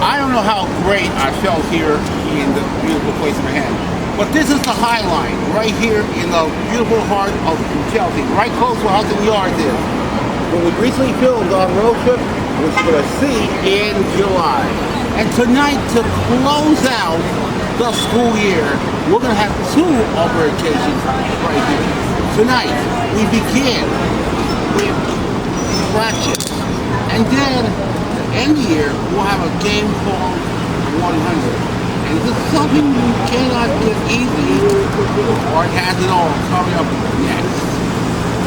I don't know how great I felt here in the beautiful place in Manhattan, but this is the High Line, right here in the beautiful heart of Chelsea, right close to where Hudson Yards is. When we recently filmed our road trip, which we're going to see in July. And tonight, to close out the school year, we're going to have two occasions right here. Tonight, we begin with fractions, and then to end the year, we'll have a game called 100. And this is something you cannot get easy, or it has it all coming up next.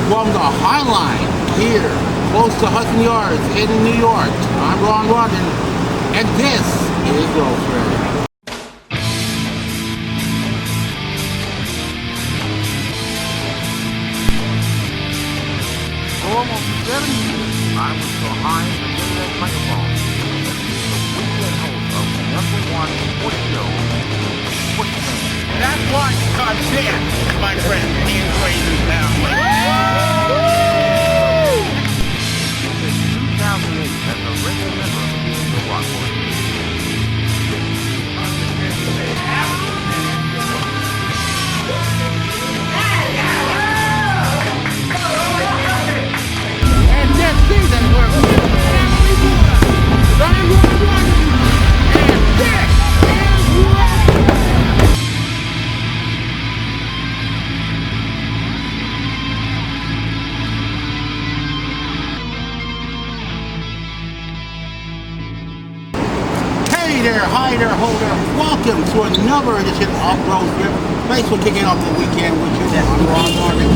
From the High Line here, close to Hudson Yards in New York, I'm Ron Rodden, and this is Roseberry. For almost 7 years, I was behind the internet microphone. The weekend host of the #1 sports show, Sportsman. That's why you can't stand my friend Ian Fraser's now. Since 2008, as a regular member of the Rock Boy. And next season, we're family water. I'm Ron Rodden, and this is Rock. Hey there, hi there, ho there. Welcome to another edition of Rose Rip. Thanks for kicking off the weekend with you. I'm Ron Rodden.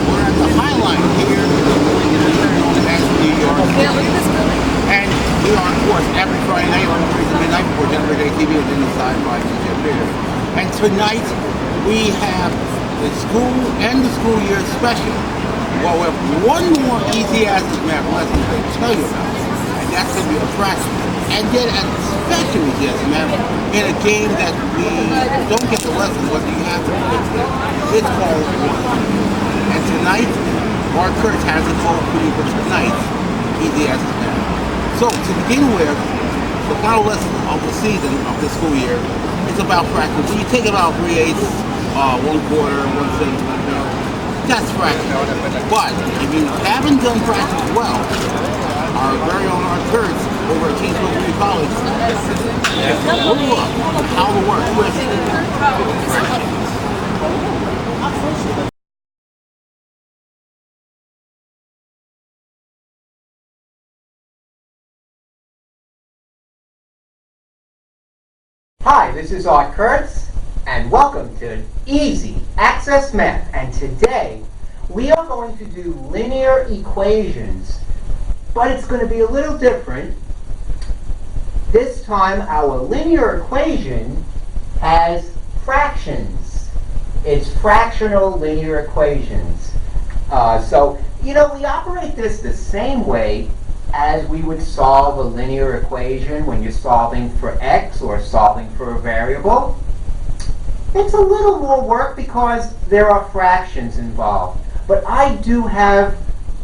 We're at the High Line here in New York. And we are, of course, every Friday night on midnight before Generator TV and then the Sci-Fi TJ Theater. And tonight we have the school and the school year special. Well, we have one more easy as math lesson to tell you about. And that's going to be a fraction. And then a special yes, ma'am, in a game that we don't get the lesson, but you have to play it. It's called 100. And tonight, Art Kurtz has a call for you for tonight. Easy as math. So to begin with, the final lesson of the season of the school year is about fraction. So you take about 3/8, 1/4, 1/7. That's fraction. But if you haven't done fractions well, our very own Art Kurtz over at Kingsville Community College has a little look of how to work with fractions. Hi, this is Art Kurtz, and welcome to Easy Access Math. And today, we are going to do linear equations, but it's going to be a little different. This time, our linear equation has fractions. It's fractional linear equations. So, we operate this the same way as we would solve a linear equation when you're solving for x or solving for a variable. It's a little more work because there are fractions involved. But I do have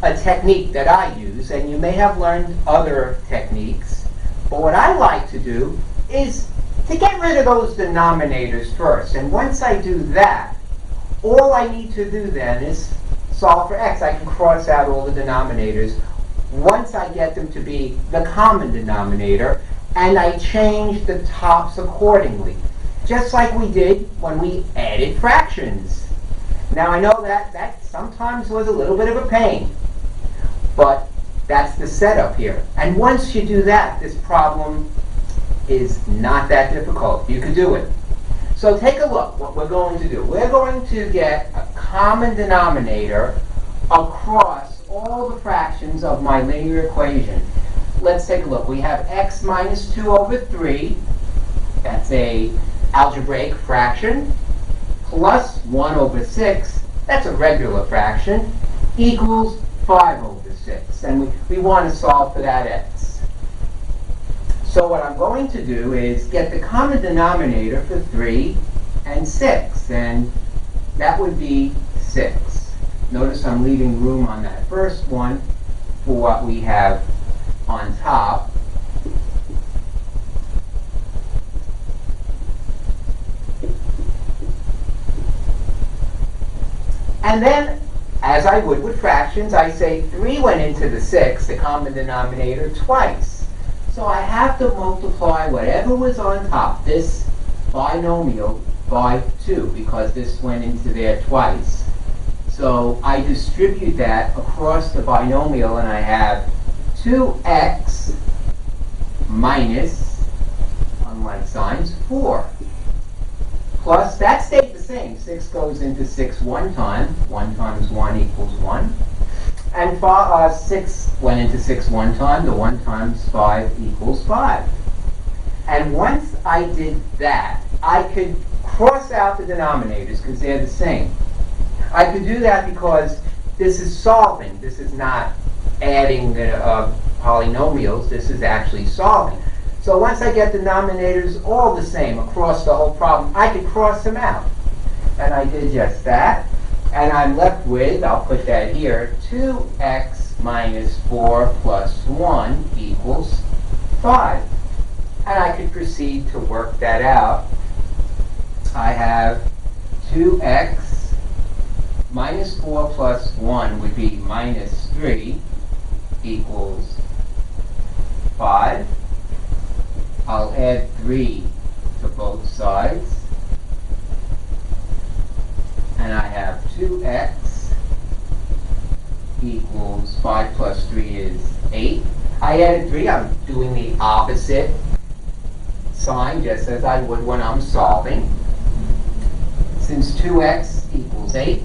a technique that I use, and you may have learned other techniques. But what I like to do is to get rid of those denominators first. And once I do that, all I need to do then is solve for x. I can cross out all the denominators once I get them to be the common denominator, and I change the tops accordingly, just like we did when we added fractions. Now I know that sometimes was a little bit of a pain, but that's the setup here. And once you do that, this problem is not that difficult. You can do it. So take a look what we're going to do. We're going to get a common denominator across all the fractions of my linear equation. Let's take a look. We have x minus 2 over 3. That's a algebraic fraction. Plus 1 over 6. That's a regular fraction. Equals 5 over 6. And we want to solve for that x. So what I'm going to do is get the common denominator for 3 and 6. And that would be 6. Notice I'm leaving room on that first one for what we have on top. And then, as I would with fractions, I say 3 went into the 6, the common denominator, twice. So I have to multiply whatever was on top, this binomial, by 2, because this went into there twice. So I distribute that across the binomial, and I have 2x minus, unlike signs, 4. Plus, that stayed the same. 6 goes into 6 one time. 1 times 1 equals 1. And 6 went into 6 one time. The 1 times 5 equals 5. And once I did that, I could cross out the denominators because they're the same. I could do that because this is solving. This is not adding the polynomials. This is actually solving. So once I get the denominators all the same across the whole problem, I can cross them out. And I did just that. And I'm left with, I'll put that here, 2x minus 4 plus 1 equals 5. And I could proceed to work that out. I have 2x minus 4 plus 1 would be minus 3 equals 5. I'll add 3 to both sides. And I have 2x equals 5 plus 3 is 8. I added 3. I'm doing the opposite sign just as I would when I'm solving. Since 2x equals 8,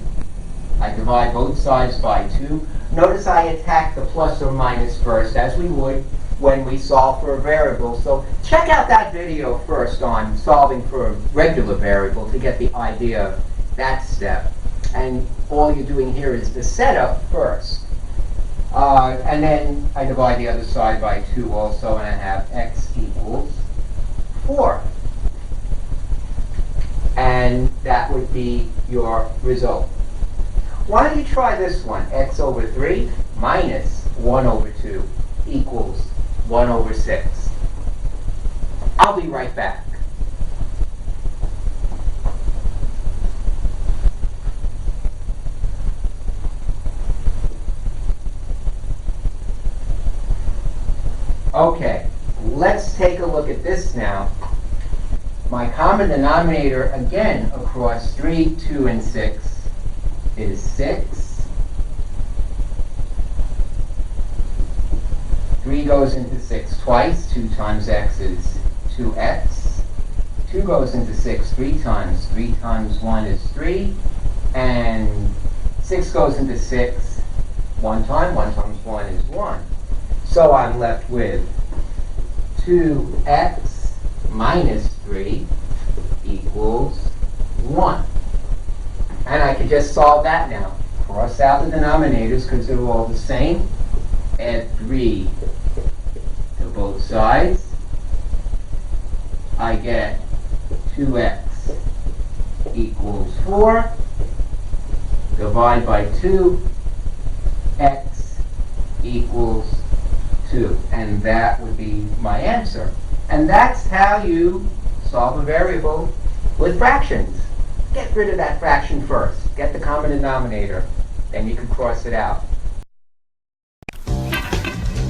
I divide both sides by 2. Notice I attack the plus or minus first, as we would when we solve for a variable. So check out that video first on solving for a regular variable to get the idea of that step. And all you're doing here is the setup first. And then I divide the other side by 2 also, and I have x equals 4. And that would be your result. Why don't you try this one? X over 3 minus 1 over 2 equals 1 over 6. I'll be right back. Okay, let's take a look at this now. My common denominator, again, across 3, 2, and 6 is 6. 3 goes into 6 twice. 2 times x is 2x. 2 goes into 6 3 times. 3 times 1 is 3. And 6 goes into 6 one time. 1 times 1 is 1. So I'm left with 2x minus 3 equals 1. And I can just solve that now. Cross out the denominators because they're all the same. Add 3 to both sides. I get 2x equals 4. Divide by 2. X equals 2. And that would be my answer. And that's how you solve a variable with fractions. Get rid of that fraction first. Get the common denominator. Then you can cross it out.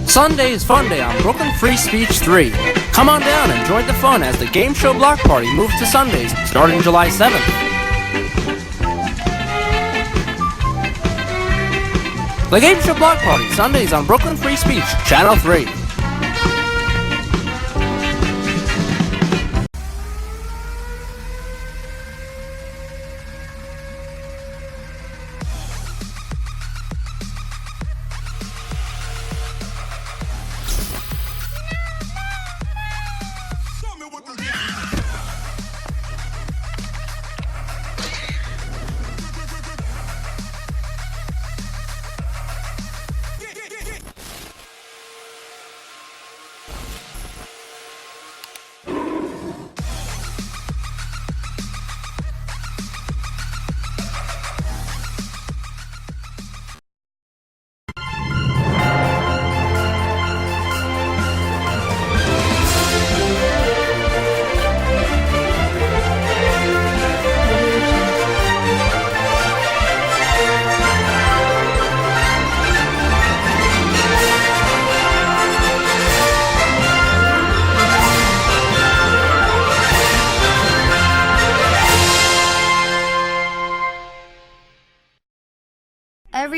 Sunday is Fun Day on Brooklyn Free Speech 3. Come on down and join the fun as the Game Show Block Party moves to Sundays starting July 7th. The Game Show Block Party, Sundays on Brooklyn Free Speech, Channel 3.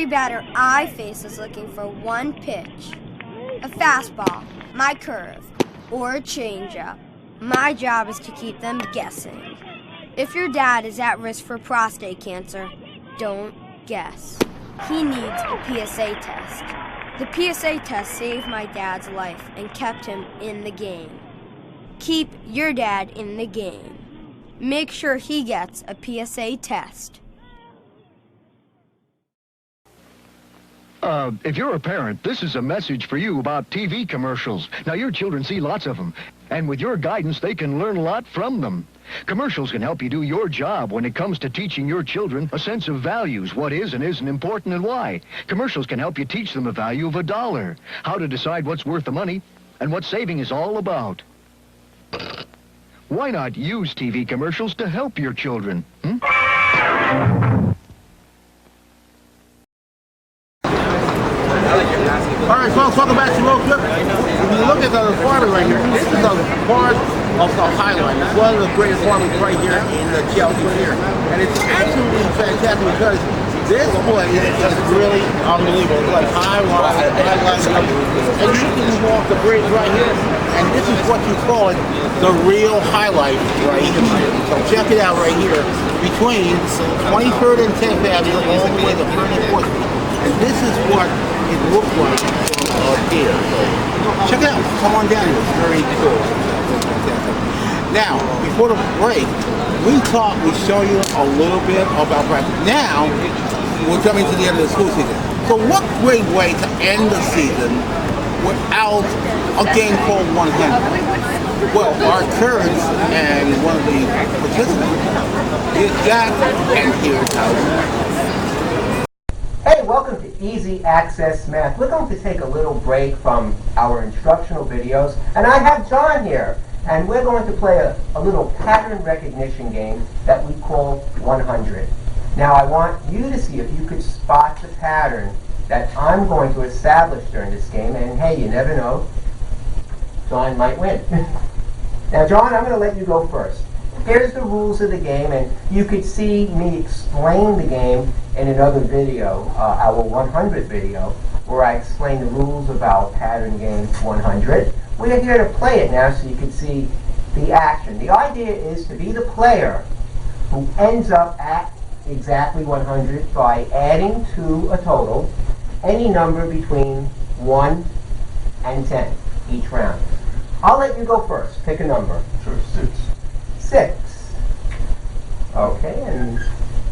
Every batter I face is looking for one pitch. A fastball, my curve, or a changeup. My job is to keep them guessing. If your dad is at risk for prostate cancer, don't guess. He needs a PSA test. The PSA test saved my dad's life and kept him in the game. Keep your dad in the game. Make sure he gets a PSA test. If you're a parent, this is a message for you about TV commercials. Now, your children see lots of them, and with your guidance, they can learn a lot from them. Commercials can help you do your job when it comes to teaching your children a sense of values, what is and isn't important and why. Commercials can help you teach them the value of $1, how to decide what's worth the money, and what saving is all about. Why not use TV commercials to help your children? All right, folks, welcome back to Road Trip. If you look at the apartment right here, this is a part of the Highline. It's one of the great apartments right here in the Chelsea here. And it's absolutely fantastic because this place is really unbelievable. It's like Highline, and you can walk the bridge right here. And this is what you call it, the real highlight right here. So check it out right here, between 23rd and 10th Avenue all the way to 34th Street. And this is what it looks like up here. So check it out. Come on down here. It's very cool. Now, before the break, we show you a little bit about practice. Now, we're coming to the end of the school season. So what great way to end the season without a game called 100? Well, Art Kurtz and one of the participants did that, and here's how. Hey, welcome to Easy Access Math. We're going to take a little break from our instructional videos, and I have John here, and we're going to play a little pattern recognition game that we call 100. Now, I want you to see if you could spot the pattern that I'm going to establish during this game, and hey, you never know, John might win. Now, John, I'm going to let you go first. Here's the rules of the game, and you could see me explain the game in another video, our 100 video, where I explain the rules about pattern game 100. We're here to play it now so you can see the action. The idea is to be the player who ends up at exactly 100 by adding to a total any number between 1 and 10 each round. I'll let you go first. Pick a number. Sure, 6. 6. Okay, and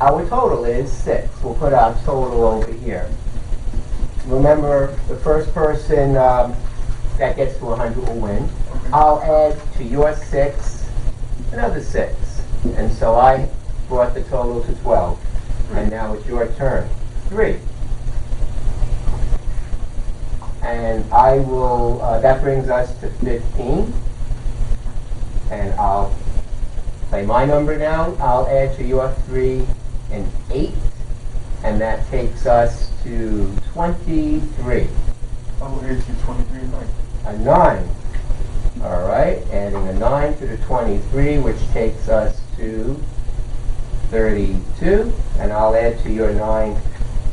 our total is 6. We'll put our total over here. Remember, the first person that gets to 100 will win. I'll add to your 6 another 6. And so I brought the total to 12. And now it's your turn. 3. And I will, that brings us to 15. And I'll play my number now. I'll add to your 3 an 8. And that takes us to 23. I will add you 23 and 9. A 9. All right, adding a 9 to the 23, which takes us to 32. And I'll add to your 9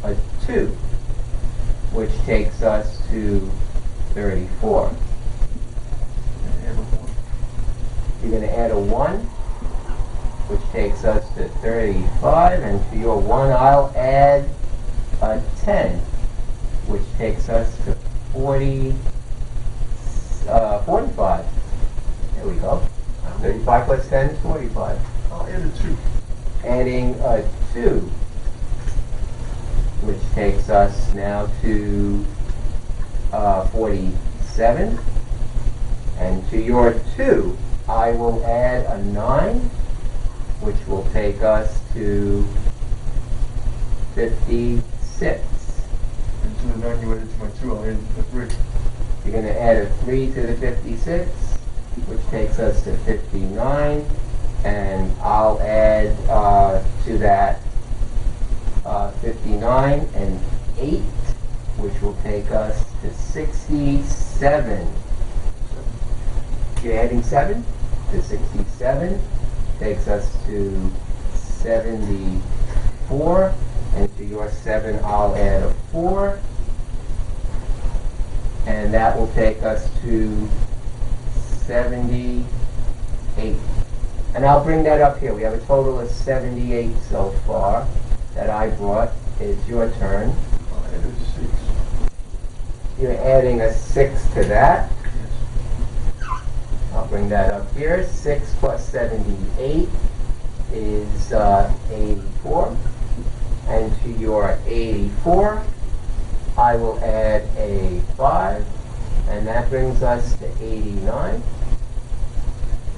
a 2, which takes us to 34. You're going to add a 1, which takes us to 35. And to your 1, I'll add a 10, which takes us to 45. There we go. 35 plus 10 is 45. I'll add a 2. Adding a 2, which takes us now to 47. And to your 2, I will add a 9, which will take us to 56. And to the 9 you added to my 2, I'll add a 3. You're going to add a 3 to the 56, which takes us to 59. And I'll add to that 59 and 8, which will take us to 67. You're adding 7 to 67, takes us to 74. And to your 7, I'll add a 4. And that will take us to 78. And I'll bring that up here. We have a total of 78 so far that I brought. It's your turn. I'll add a 6. You're adding a 6 to that. Yes. I'll bring that up here. 6 plus 78 is 84. And to your 84, I will add a 5. And that brings us to 89.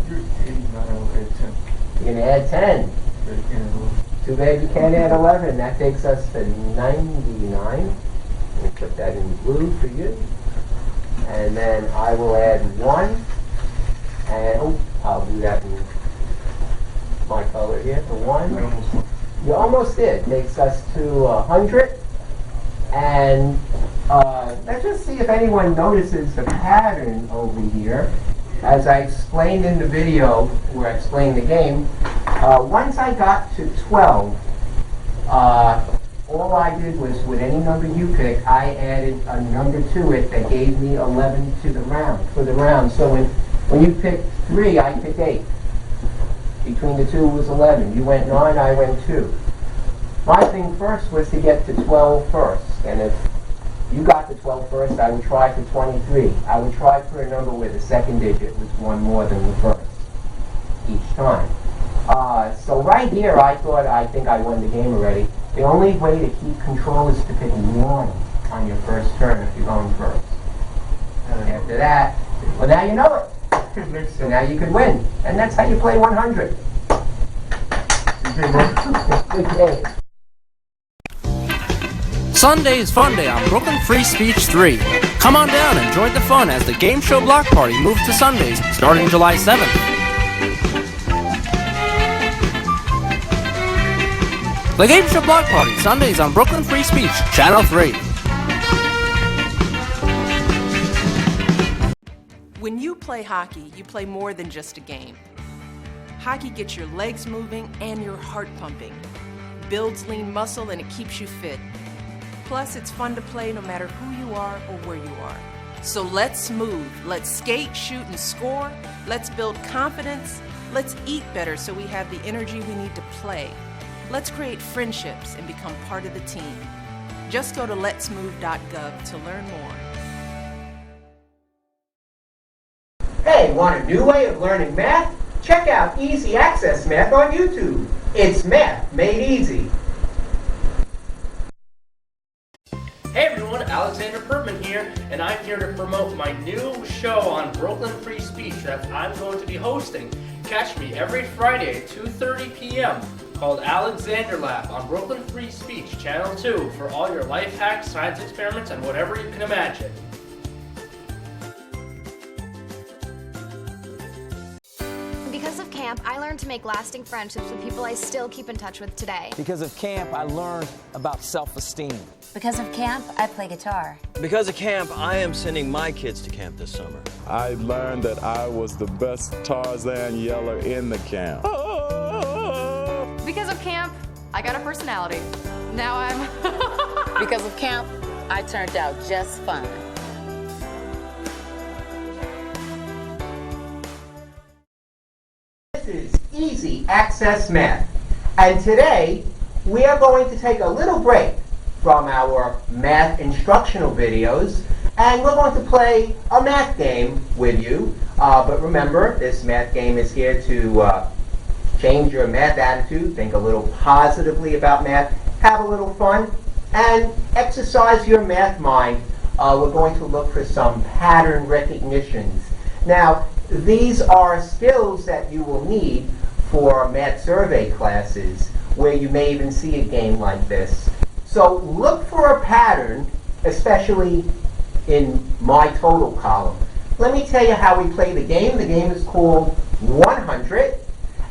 You're 89, I'll add 10. You're going to add 10. But you can't move. Too bad you can't add 11. That takes us to 99. Let me put that in blue for you. And then I will add 1. And I'll do that in my color here for 1. I almost won. You almost did. Takes us to 100. And let's just see if anyone notices the pattern over here. As I explained in the video where I explained the game, once I got to 12, all I did was with any number you pick, I added a number to it that gave me 11 to the round, for the round. So when you picked 3, I picked 8. Between the two was 11. You went 9, I went 2. My thing first was to get to 12 first. And if you got to 12 first, I would try for 23. I would try for a number where the second digit was 1 more than the first each time. So right here, I think I won the game already. The only way to keep control is to pick 1 on your first turn if you're going first. And after that, well, now you know it. So now you can win. And that's how you play 100. Good game. Sunday's Fun Day on Brooklyn Free Speech 3. Come on down and join the fun as the Game Show Block Party moves to Sundays starting July 7th. The Game Show Block Party, Sundays on Brooklyn Free Speech, Channel 3. When you play hockey, you play more than just a game. Hockey gets your legs moving and your heart pumping, builds lean muscle, and it keeps you fit. Plus, it's fun to play no matter who you are or where you are. So let's move. Let's skate, shoot, and score. Let's build confidence. Let's eat better so we have the energy we need to play. Let's create friendships and become part of the team. Just go to letsmove.gov to learn more. Hey, want a new way of learning math? Check out Easy Access Math on YouTube. It's math made easy. Hey everyone, Alexander Pertman here, and I'm here to promote my new show on Brooklyn Free Speech that I'm going to be hosting. Catch me every Friday at 2:30 p.m. called Alexander Lab on Brooklyn Free Speech, Channel 2, for all your life hacks, science experiments, and whatever you can imagine. Because of camp, I learned to make lasting friendships with people I still keep in touch with today. Because of camp, I learned about self-esteem. Because of camp, I play guitar. Because of camp, I am sending my kids to camp this summer. I learned that I was the best Tarzan yeller in the camp. Because of camp, I got a personality. Now I'm... Because of camp, I turned out just fine. This is Easy Access Math. And today, we are going to take a little break from our math instructional videos, and we're going to play a math game with you. But remember, this math game is here to change your math attitude, think a little positively about math, have a little fun, and exercise your math mind. We're going to look for some pattern recognitions. Now, these are skills that you will need for math survey classes, where you may even see a game like this. So look for a pattern, especially in my total column. Let me tell you how we play the game. The game is called 100,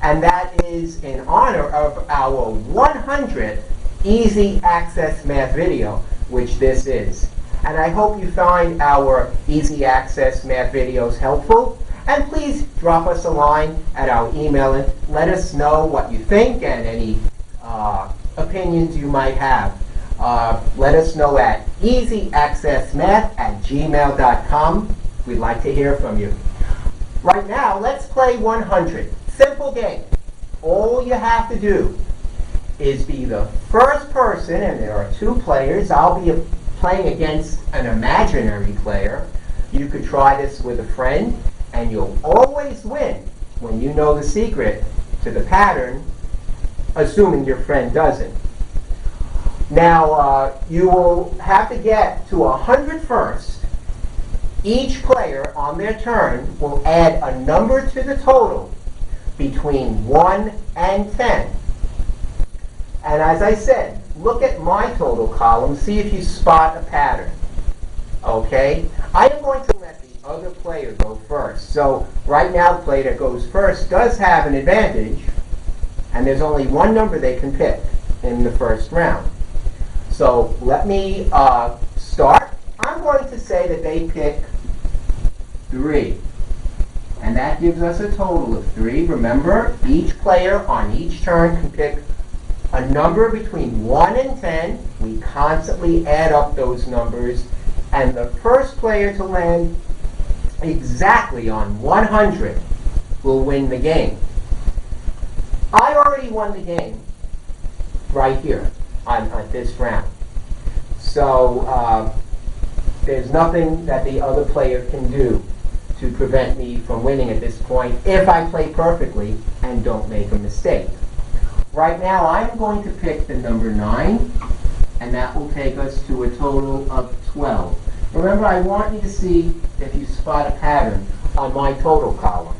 and that is in honor of our 100th Easy Access Math video, which this is. And I hope you find our Easy Access Math videos helpful. And please drop us a line at our email and let us know what you think and any opinions you might have. Let us know at easyaccessmath@gmail.com. We'd like to hear from you. Right now, let's play 100. Simple game. All you have to do is be the first person, and there are 2 players. I'll be playing against an imaginary player. You could try this with a friend, and you'll always win when you know the secret to the pattern, assuming your friend doesn't. Now, you will have to get to 100 first. Each player on their turn will add a number to the total between 1 and 10. And as I said, look at my total column, see if you spot a pattern. Okay? I am going to let the other player go first. So right now, the player that goes first does have an advantage, and there's only one number they can pick in the first round. So let me start. I'm going to say that they pick 3. And that gives us a total of 3. Remember, each player on each turn can pick a number between 1 and 10. We constantly add up those numbers. And the first player to land exactly on 100 will win the game. I already won the game right here on this round. So there's nothing that the other player can do to prevent me from winning at this point if I play perfectly and don't make a mistake. Right now, I'm going to pick the number 9, and that will take us to a total of 12. Remember, I want you to see if you spot a pattern on my total column.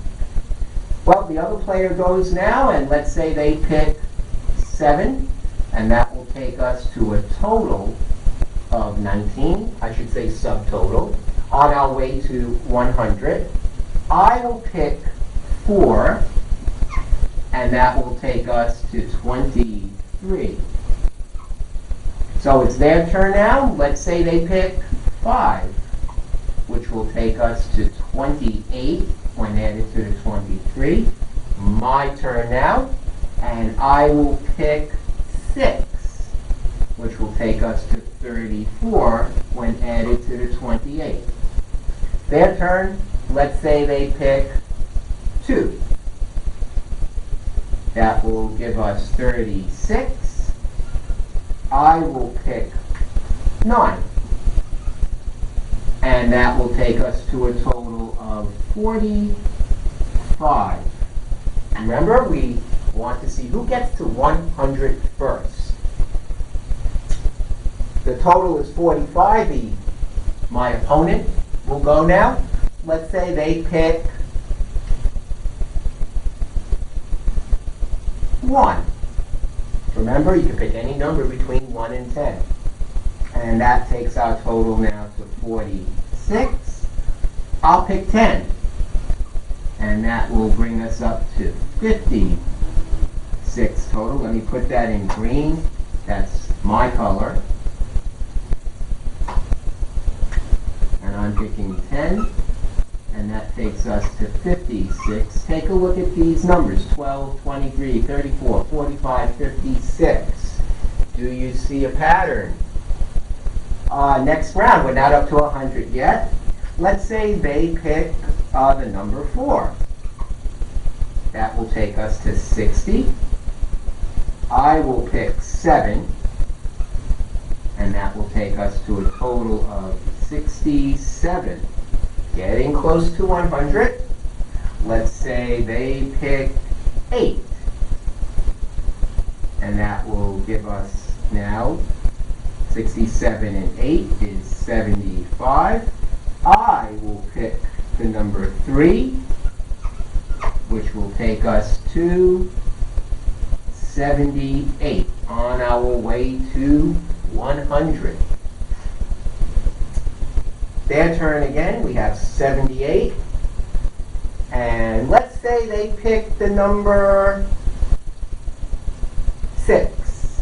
Well, the other player goes now, and let's say they pick 7, and that will take us to a total of 19. I should say subtotal. On our way to 100. I will pick 4, and that will take us to 23. So it's their turn now. Let's say they pick 5, which will take us to 28 when added to the 23. My turn now, and I will pick 6, which will take us to 34 when added to the 28. Their turn, let's say they pick 2. That will give us 36. I will pick 9. And that will take us to a total of 45. Remember, we want to see who gets to 100 first. The total is 45. My opponent will go now. Let's say they pick 1. Remember, you can pick any number between 1 and 10. And that takes our total now to 46. I'll pick 10. And that will bring us up to 56 total. Let me put that in green. That's my color. And I'm picking 10. And that takes us to 56. Take a look at these numbers. 12, 23, 34, 45, 56. Do you see a pattern? Next round, we're not up to 100 yet. Let's say they pick the number 4. That will take us to 60. I will pick 7. And that will take us to a total of 67. Getting close to 100. Let's say they pick 8. And that will give us now 67 and 8 is 75. I will pick the number 3, which will take us to 78 on our way to 100. Their turn again. We have 78. And let's say they pick the number 6.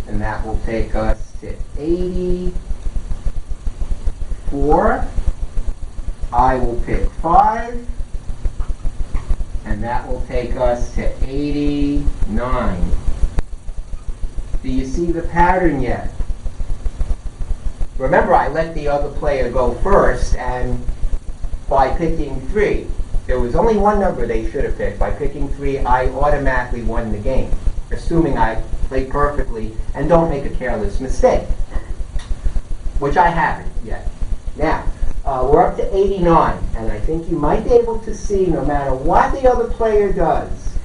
And that will take us to 84. I will pick 5. And that will take us to 89. Do you see the pattern yet? Remember, I let the other player go first, and by picking 3, there was only one number they should have picked. By picking 3, I automatically won the game, assuming I play perfectly and don't make a careless mistake, which I haven't yet. Now, we're up to 89, and I think you might be able to see, no matter what the other player does,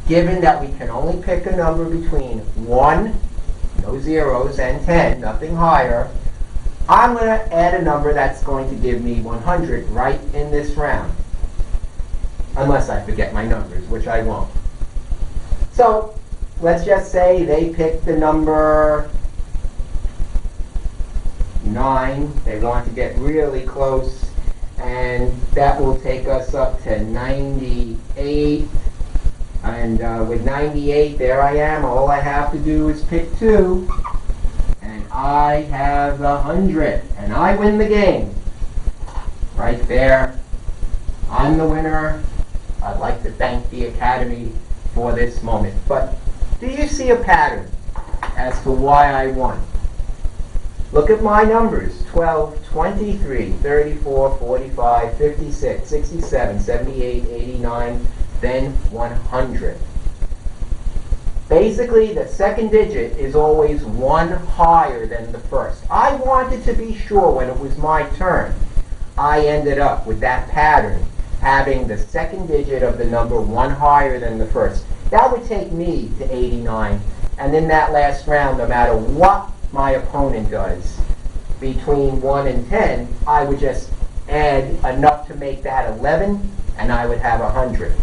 given that we can only pick a number between 1, no zeros, and 10, nothing higher, I'm going to add a number that's going to give me 100 right in this round. Unless I forget my numbers, which I won't. So, let's just say they picked the number 9. They want to get really close, and that will take us up to 98. And with 98, there I am. All I have to do is pick 2, and I have 100, and I win the game. Right there. I'm the winner. I'd like to thank the Academy for this moment. But do you see a pattern as to why I won? Look at my numbers: 12, 23, 34, 45, 56, 67, 78, 89, then 100. Basically, the second digit is always 1 higher than the first. I wanted to be sure when it was my turn. I ended up with that pattern, having the second digit of the number 1 higher than the first. That would take me to 89, and in that last round, no matter what my opponent does, between 1 and 10, I would just add enough to make that 11, and I would have 100.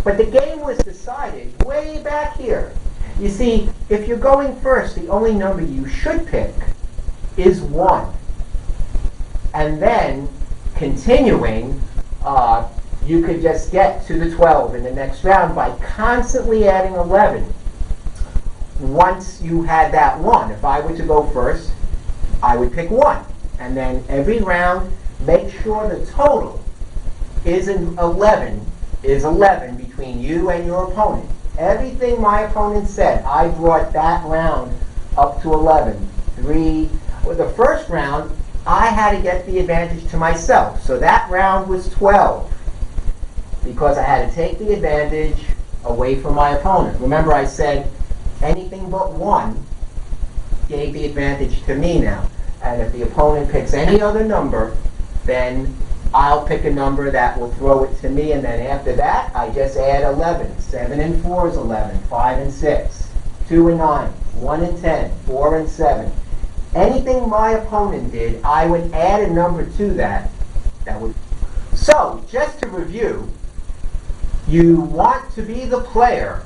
But the game was decided way back here. You see, if you're going first, the only number you should pick is 1. And then, continuing, you could just get to the 12 in the next round by constantly adding 11. Once you had that 1, if I were to go first, I would pick 1. And then every round, make sure the total is 11 between you and your opponent. Everything my opponent said, I brought that round up to 11. With the first round, I had to get the advantage to myself. So that round was 12, because I had to take the advantage away from my opponent. Remember, I said anything but 1 gave the advantage to me now. And if the opponent picks any other number, then I'll pick a number that will throw it to me, and then after that, I just add 11. 7 and 4 is 11. 5 and 6. 2 and 9. 1 and 10. 4 and 7. Anything my opponent did, I would add a number to that. So, just to review, you want to be the player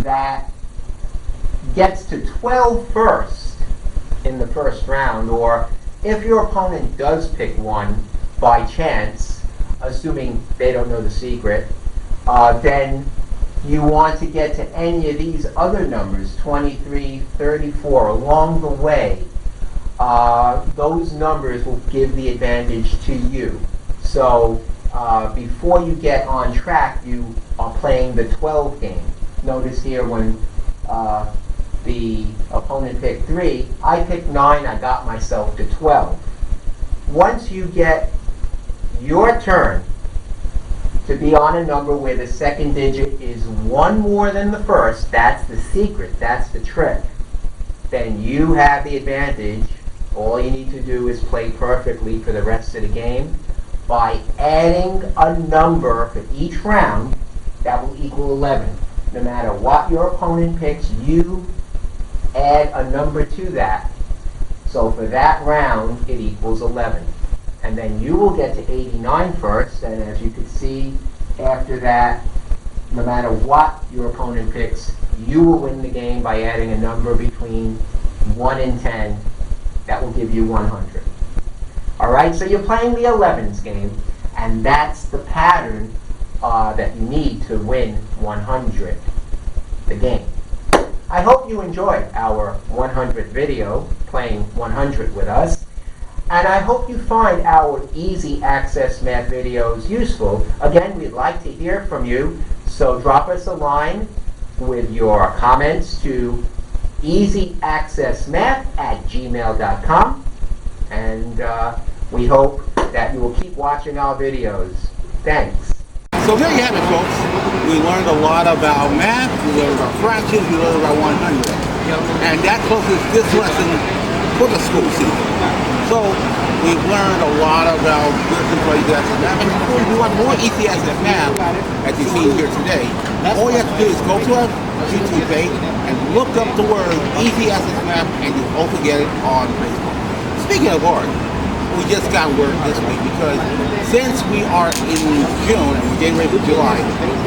that gets to 12 first in the first round, or if your opponent does pick 1, by chance, assuming they don't know the secret, then you want to get to any of these other numbers, 23, 34, along the way. Those numbers will give the advantage to you. So before you get on track, you are playing the 12 game. Notice here when the opponent picked 3, I picked 9, I got myself to 12. Once you get your turn to be on a number where the second digit is 1 more than the first, that's the secret, that's the trick, then you have the advantage. All you need to do is play perfectly for the rest of the game by adding a number for each round that will equal 11. No matter what your opponent picks, you add a number to that. So for that round, it equals 11. And then you will get to 89 first, and as you can see, after that, no matter what your opponent picks, you will win the game by adding a number between 1 and 10 that will give you 100. Alright, so you're playing the 11s game, and that's the pattern that you need to win 100, the game. I hope you enjoyed our 100th video, playing 100 with us. And I hope you find our easy access math videos useful. Again, we'd like to hear from you, so drop us a line with your comments to easyaccessmath@gmail.com, and we hope that you will keep watching our videos. Thanks. So there you have it, folks. We learned a lot about math, we learned about fractions, we learned about 100. And that closes this lesson for the school season. So we've learned a lot about different phrases and math. And if you want more easy access math, as you've seen here today, all you have to do is go to our YouTube page and look up the word easy access math, and you'll also get it on Facebook. Speaking of art, we just got word this week because since we are in June and we're getting ready for July,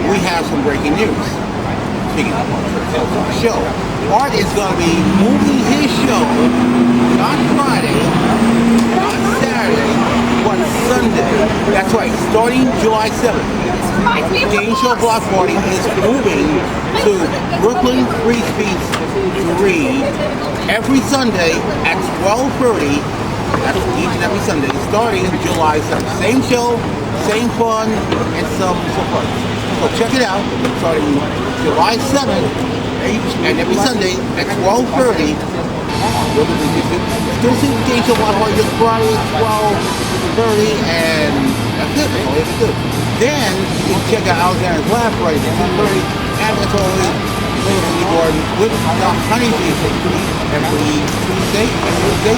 we have some breaking news. Speaking of our show, Art is going to be moving his show not Friday, not Saturday, but Sunday. That's right, starting July 7th. Game Show Block Party is moving to Brooklyn Free Speech 3 every Sunday at 12:30. That's each and every Sunday, starting July 7th. Same show, same fun, and some support. So check it out, starting July 7th, each and every Sunday at 12:30. Still see the Game Show Block Party this Friday at 12:30, and that's it. That's all you have to do. Then you can check out Alexander's Lab Party at 2:30, and as always, Gordon with the Honeybee every Tuesday, 10 to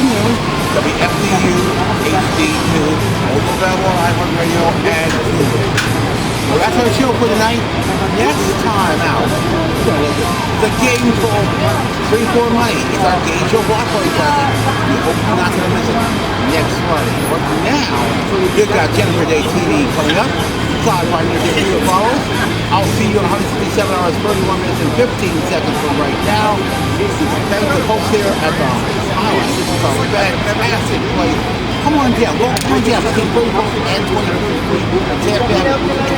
noon, WFDU HD2, also available on iHeartRadio and Google. Well, that's our show for tonight. Next time out, the game for Free for Money. It's our Game Show Block Party present. We hope you're not going to miss it next Friday. But now, you've got Jennifer Day TV coming up. Todd Martin, your follows. I'll see you in 167 hours, 31 minutes, and 15 seconds from right now. Thank the folks here at the Island. This is a fantastic place. Come on down. Go on down. Between 34th and 25th Street.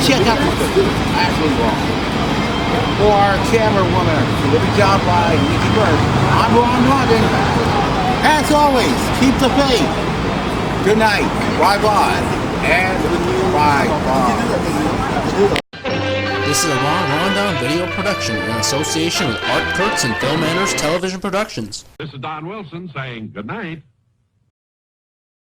Check out this place. It's absolutely wrong. For our camera woman, delivery job by Nikki Burns. I'm Ron Robin. As always, keep the faith. Good night. Bye-bye. And bye-bye. This is a Ron Rondon video production in association with Art Kurtz and Phil Manners Television Productions. This is Don Wilson saying good night.